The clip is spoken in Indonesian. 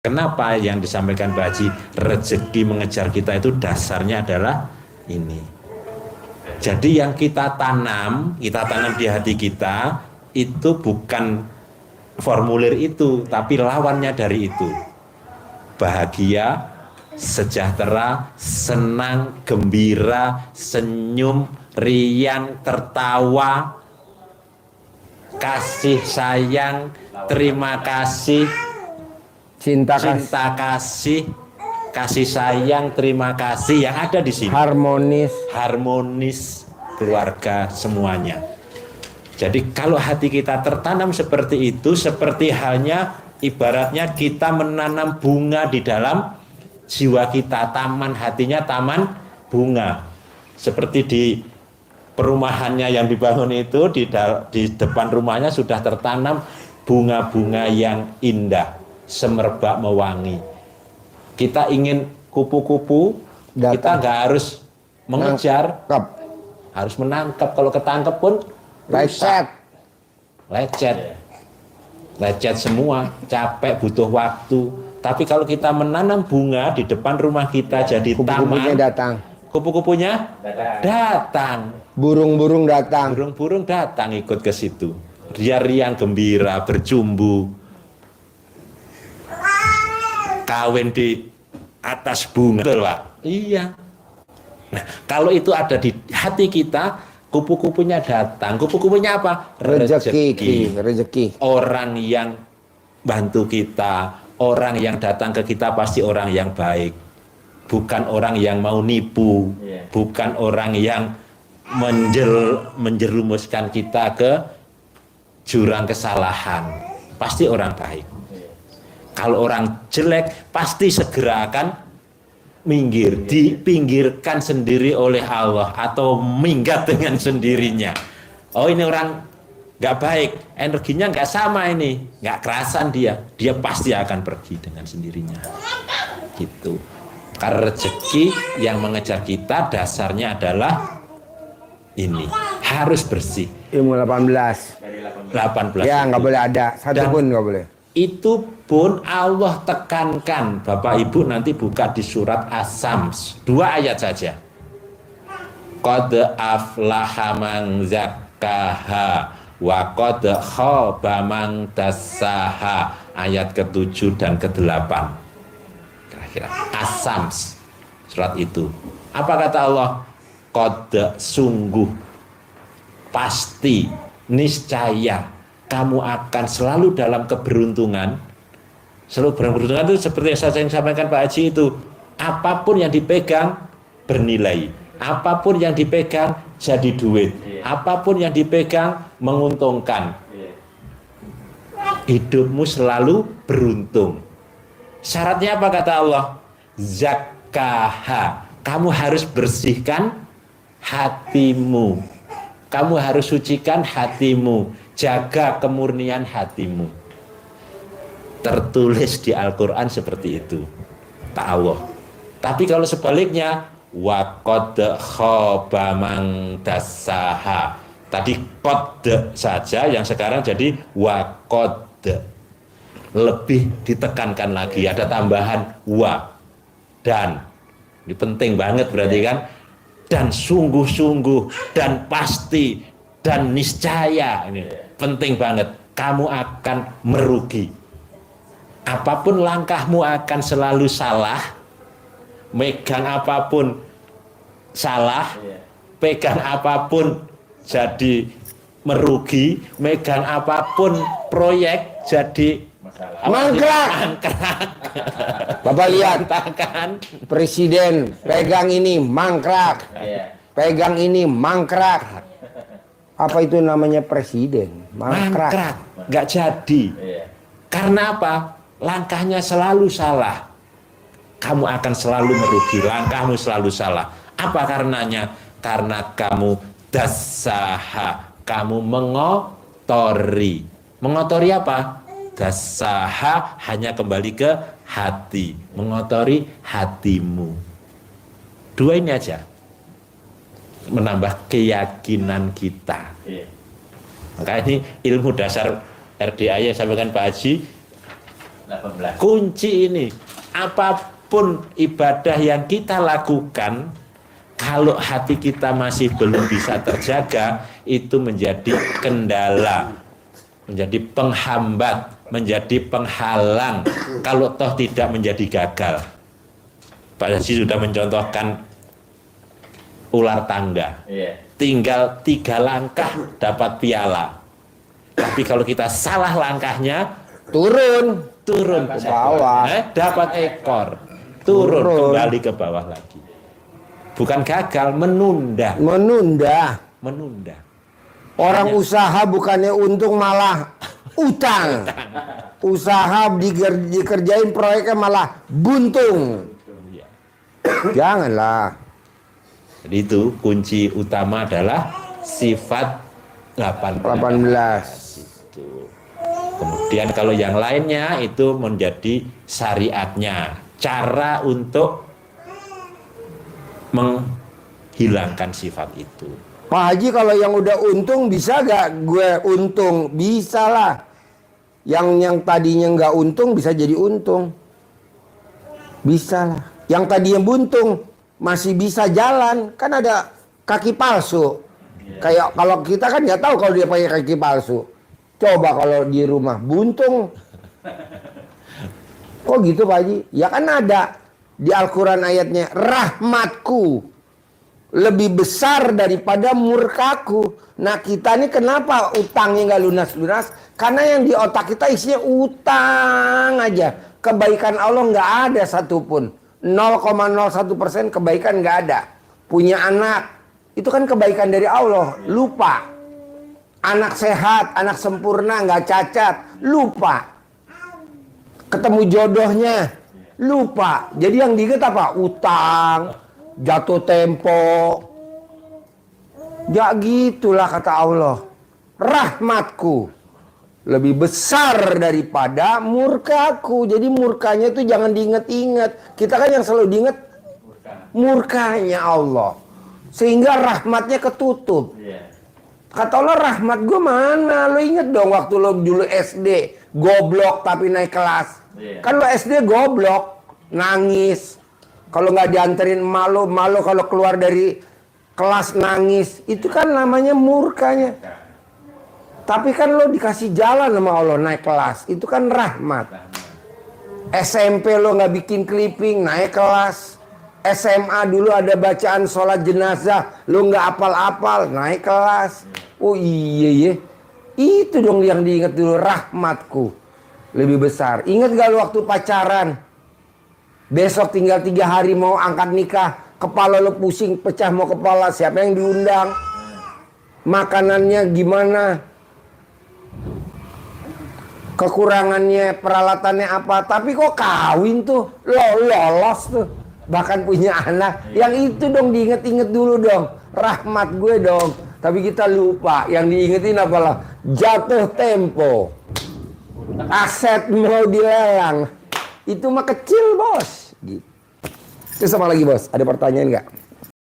Kenapa yang disampaikan Pak Haji, rezeki mengejar kita itu dasarnya adalah ini. Jadi yang kita tanam di hati kita itu bukan formulir itu, tapi lawannya dari itu. Bahagia, sejahtera, senang, gembira, senyum, riang, tertawa, kasih sayang, terima kasih, cinta kasih, kasih sayang, terima kasih yang ada di sini. Harmonis keluarga semuanya. Jadi kalau hati kita tertanam seperti itu, seperti halnya ibaratnya kita menanam bunga di dalam jiwa kita, taman hatinya taman bunga. Seperti di perumahannya yang dibangun itu, di depan rumahnya sudah tertanam bunga-bunga yang indah, semerbak mewangi. Kita ingin kupu-kupu, kita nggak harus mengejar, harus menangkap. Kalau ketangkep pun lecet semua, capek, butuh waktu. Tapi kalau kita menanam bunga di depan rumah kita, jadi taman, kupu-kupunya datang, burung-burung datang ikut ke situ. Dia riang gembira, bercumbu, kawin di atas bunga, betul Pak? Iya. Nah, kalau itu ada di hati kita, kupu-kupunya datang. Kupu-kupunya apa? Rezeki. Orang yang bantu kita, orang yang datang ke kita pasti orang yang baik. Bukan orang yang mau nipu, bukan orang yang menjerumuskan kita ke jurang kesalahan. Pasti orang baik. Kalau orang jelek pasti segera akan minggir, dipinggirkan sendiri oleh Allah atau minggat dengan sendirinya. Oh, ini orang nggak baik, energinya nggak sama ini, nggak kerasan dia pasti akan pergi dengan sendirinya. Gitu. Karena rezeki yang mengejar kita dasarnya adalah ini, harus bersih. Ilmu 18. Ya, nggak boleh ada satu pun nggak boleh. Itu pun Allah tekankan. Bapak Ibu nanti buka di surat As-Sams, 2 ayat saja. Qad aflaha man zakkaha wa qad khaba man dassaha, ayat ke-7 dan ke-8. Kira-kira As-Sams, surat itu. Apa kata Allah? Qad, sungguh, pasti, niscaya kamu akan selalu dalam keberuntungan. Selalu beruntungan itu seperti yang saya sampaikan Pak Haji itu, apapun yang dipegang bernilai, apapun yang dipegang jadi duit, apapun yang dipegang menguntungkan. Hidupmu selalu beruntung. Syaratnya apa kata Allah? Zakkaha, kamu harus bersihkan hatimu, kamu harus sucikan hatimu, jaga kemurnian hatimu. Tertulis di Al-Quran seperti itu, tak Allah. Tapi kalau sebaliknya, wa qad khaba man dassaha, tadi qad saja, yang sekarang jadi wa qad, lebih ditekankan lagi, ada tambahan wa, dan ini penting banget berarti kan, dan sungguh-sungguh, dan pasti, dan niscaya. Ini penting banget, kamu akan merugi. Apapun langkahmu akan selalu salah, megang apapun salah, pegang apapun jadi merugi, megang apapun proyek jadi mangkrak. Bapak lihat, presiden pegang ini mangkrak, pegang ini mangkrak. Apa itu namanya presiden? Mangkrak, nggak jadi. Karena apa? Langkahnya selalu salah. Kamu akan selalu merugi, langkahmu selalu salah. Apa karenanya? Karena kamu dassaha, kamu mengotori. Mengotori apa? Dassaha, hanya kembali ke hati, mengotori hatimu. 2 ini aja, menambah keyakinan kita. Maka ini ilmu dasar RDA yang sampaikan Pak Haji, Kunci ini, apapun ibadah yang kita lakukan, kalau hati kita masih belum bisa terjaga, itu menjadi kendala, menjadi penghambat, menjadi penghalang. Kalau toh tidak menjadi gagal. Pak Haji sudah mencontohkan ular tangga. Tinggal 3 langkah dapat piala. Tapi kalau kita salah langkahnya, turun ke bawah, dapat ekor, turun kembali ke bawah lagi. Bukan gagal, menunda. Orang usaha bukannya untung malah utang. Usaha dikerjain proyeknya malah buntung. Janganlah. Jadi itu kunci utama adalah sifat 18. Kemudian kalau yang lainnya itu menjadi syariatnya, cara untuk menghilangkan sifat itu. Pak Haji, kalau yang udah untung bisa gak gue untung? Bisa lah. Yang tadinya nggak untung bisa jadi untung. Bisa lah. Yang tadinya buntung masih bisa jalan, kan ada kaki palsu. Kayak kalau kita kan nggak tahu kalau dia pakai kaki palsu. Coba kalau di rumah buntung. Kok gitu Pak Haji? Ya kan ada di Al-Quran ayatnya, rahmatku lebih besar daripada murkaku. Nah kita ini kenapa utangnya nggak lunas-lunas? Karena yang di otak kita isinya utang aja. Kebaikan Allah nggak ada satupun. 0,01% kebaikan nggak ada. Punya anak, itu kan kebaikan dari Allah. Lupa. Anak sehat, anak sempurna, nggak cacat. Lupa. Ketemu jodohnya. Lupa. Jadi yang diingat apa? Utang, jatuh tempo. Ya gitulah kata Allah. Rahmatku lebih besar daripada murkaku. Jadi murkanya itu jangan diingat-ingat. Kita kan yang selalu diingat murkanya Allah. Sehingga rahmatnya ketutup. Kata Allah, rahmat gue mana? Lo inget dong waktu lo dulu SD. Goblok tapi naik kelas. Kan lo SD goblok. Nangis. Kalau nggak dianterin malu kalau keluar dari kelas nangis. Itu kan namanya murkanya. Tapi kan lo dikasih jalan sama Allah naik kelas. Itu kan rahmat. SMP lo nggak bikin clipping naik kelas. SMA dulu ada bacaan sholat jenazah. Lo nggak apal-apal naik kelas. Oh iya. Itu dong yang diingat dulu, rahmatku lebih besar. Ingat gak lo waktu pacaran? Besok tinggal 3 hari mau angkat nikah. Kepala lo pusing pecah mau kepala. Siapa yang diundang? Makanannya gimana? Kekurangannya, peralatannya apa, tapi kok kawin tuh, lolos tuh, bahkan punya anak. Yang itu dong diinget-inget dulu dong, rahmat gue dong. Tapi kita lupa, yang diingetin apalah, jatuh tempo, aset mau dilelang, itu mah kecil bos. Gitu. Terus apa lagi bos, ada pertanyaan nggak?